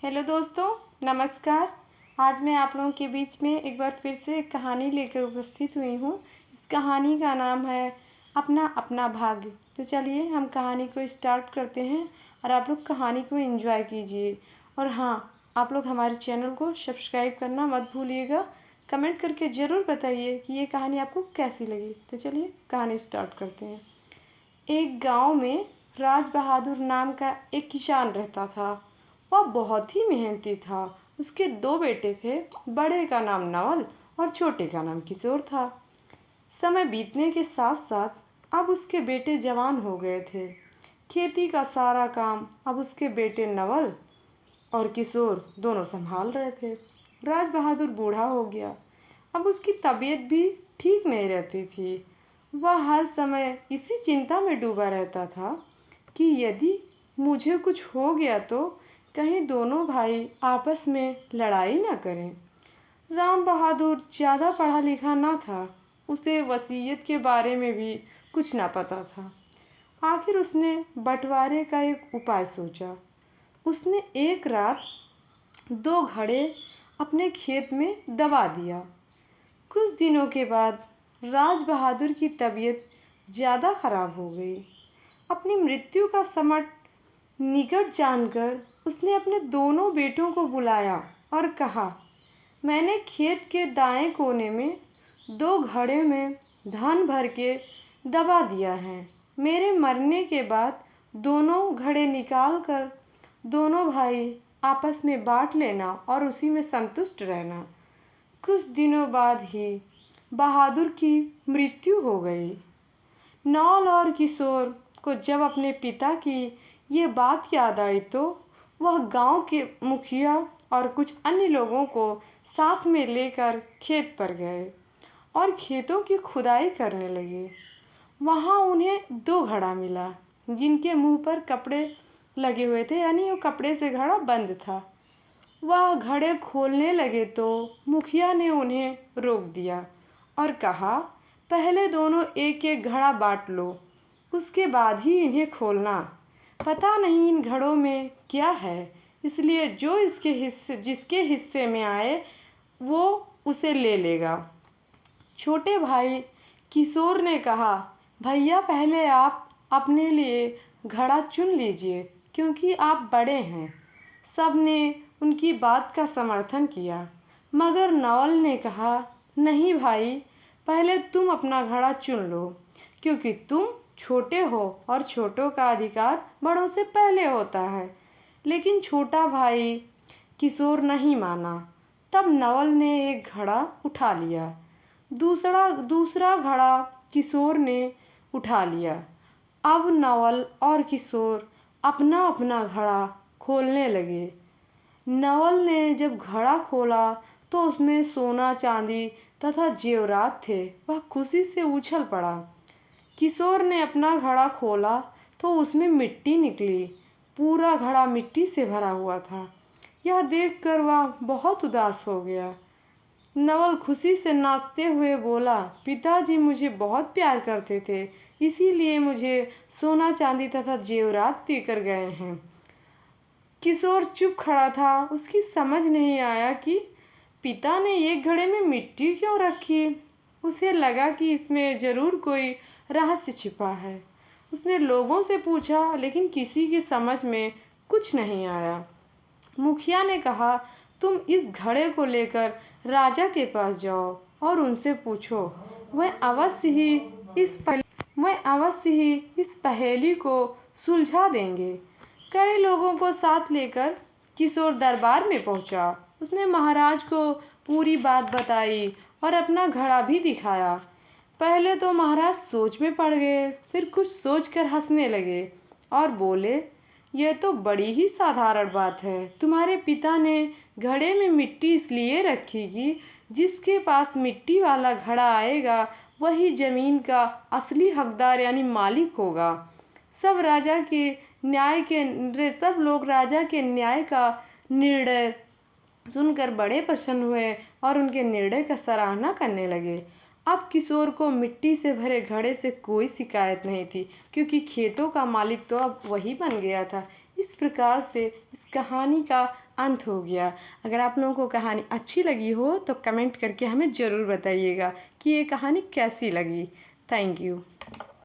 Hello दोस्तों, नमस्कार। आज मैं आप लोगों के बीच में एक बार फिर से एक कहानी लेकर उपस्थित हुई हूँ। इस कहानी का नाम है अपना अपना भाग्य। तो चलिए हम कहानी को स्टार्ट करते हैं और आप लोग कहानी को एंजॉय कीजिए। और हाँ, आप लोग हमारे चैनल को सब्सक्राइब करना मत भूलिएगा। कमेंट करके ज़रूर बताइए कि ये कहानी आपको कैसी लगी। तो चलिए कहानी स्टार्ट करते हैं। एक गांव में राज बहादुर नाम का एक किसान रहता था। वह बहुत ही मेहनती था। उसके दो बेटे थे। बड़े का नाम नवल और छोटे का नाम किशोर था। समय बीतने के साथ साथ अब उसके बेटे जवान हो गए थे। खेती का सारा काम अब उसके बेटे नवल और किशोर दोनों संभाल रहे थे। राज बहादुर बूढ़ा हो गया। अब उसकी तबीयत भी ठीक नहीं रहती थी। वह हर समय इसी चिंता में डूबा रहता था कि यदि मुझे कुछ हो गया तो कहीं दोनों भाई आपस में लड़ाई ना करें। राम बहादुर ज़्यादा पढ़ा लिखा ना था। उसे वसीयत के बारे में भी कुछ ना पता था। आखिर उसने बंटवारे का एक उपाय सोचा। उसने एक रात दो घड़े अपने खेत में दबा दिया। कुछ दिनों के बाद राज बहादुर की तबीयत ज़्यादा खराब हो गई। अपनी मृत्यु का समय निकट जानकर उसने अपने दोनों बेटों को बुलाया और कहा, मैंने खेत के दाएं कोने में दो घड़े में धान भर के दबा दिया है। मेरे मरने के बाद दोनों घड़े निकाल कर दोनों भाई आपस में बांट लेना और उसी में संतुष्ट रहना। कुछ दिनों बाद ही बहादुर की मृत्यु हो गई। नौल और किशोर को जब अपने पिता की ये बात याद आई तो वह गांव के मुखिया और कुछ अन्य लोगों को साथ में लेकर खेत पर गए और खेतों की खुदाई करने लगे। वहां उन्हें दो घड़ा मिला जिनके मुंह पर कपड़े लगे हुए थे, यानी वो कपड़े से घड़ा बंद था। वह घड़े खोलने लगे तो मुखिया ने उन्हें रोक दिया और कहा, पहले दोनों एक एक घड़ा बांट लो, उसके बाद ही इन्हें खोलना। पता नहीं इन घड़ों में क्या है, इसलिए जो जिसके हिस्से में आए वो उसे ले लेगा। छोटे भाई किशोर ने कहा, भैया पहले आप अपने लिए घड़ा चुन लीजिए क्योंकि आप बड़े हैं। सब ने उनकी बात का समर्थन किया, मगर नवल ने कहा, नहीं भाई, पहले तुम अपना घड़ा चुन लो क्योंकि तुम छोटे हो और छोटों का अधिकार बड़ों से पहले होता है। लेकिन छोटा भाई किशोर नहीं माना। तब नवल ने एक घड़ा उठा लिया। दूसरा घड़ा किशोर ने उठा लिया। अब नवल और किशोर अपना अपना घड़ा खोलने लगे। नवल ने जब घड़ा खोला तो उसमें सोना चांदी तथा जेवरात थे। वह खुशी से उछल पड़ा। किशोर ने अपना घड़ा खोला तो उसमें मिट्टी निकली। पूरा घड़ा मिट्टी से भरा हुआ था। यह देखकर वह बहुत उदास हो गया। नवल खुशी से नाचते हुए बोला, पिताजी मुझे बहुत प्यार करते थे, इसीलिए मुझे सोना चांदी तथा जेवरात देकर गए हैं। किशोर चुप खड़ा था। उसकी समझ नहीं आया कि पिता ने एक घड़े में मिट्टी क्यों रखी। उसे लगा कि इसमें ज़रूर कोई रहस्य छिपा है। उसने लोगों से पूछा लेकिन किसी की समझ में कुछ नहीं आया। मुखिया ने कहा, तुम इस घड़े को लेकर राजा के पास जाओ और उनसे पूछो। वह अवश्य ही इस पहेली को सुलझा देंगे। कई लोगों को साथ लेकर किशोर दरबार में पहुंचा। उसने महाराज को पूरी बात बताई और अपना घड़ा भी दिखाया। पहले तो महाराज सोच में पड़ गए, फिर कुछ सोचकर हंसने लगे और बोले, यह तो बड़ी ही साधारण बात है। तुम्हारे पिता ने घड़े में मिट्टी इसलिए रखी कि जिसके पास मिट्टी वाला घड़ा आएगा वही जमीन का असली हकदार यानी मालिक होगा। सब लोग राजा के न्याय का निर्णय सुनकर बड़े प्रसन्न हुए और उनके निर्णय का सराहना करने लगे। अब किशोर को मिट्टी से भरे घड़े से कोई शिकायत नहीं थी क्योंकि खेतों का मालिक तो अब वही बन गया था। इस प्रकार से इस कहानी का अंत हो गया। अगर आप लोगों को कहानी अच्छी लगी हो तो कमेंट करके हमें ज़रूर बताइएगा कि ये कहानी कैसी लगी। Thank you.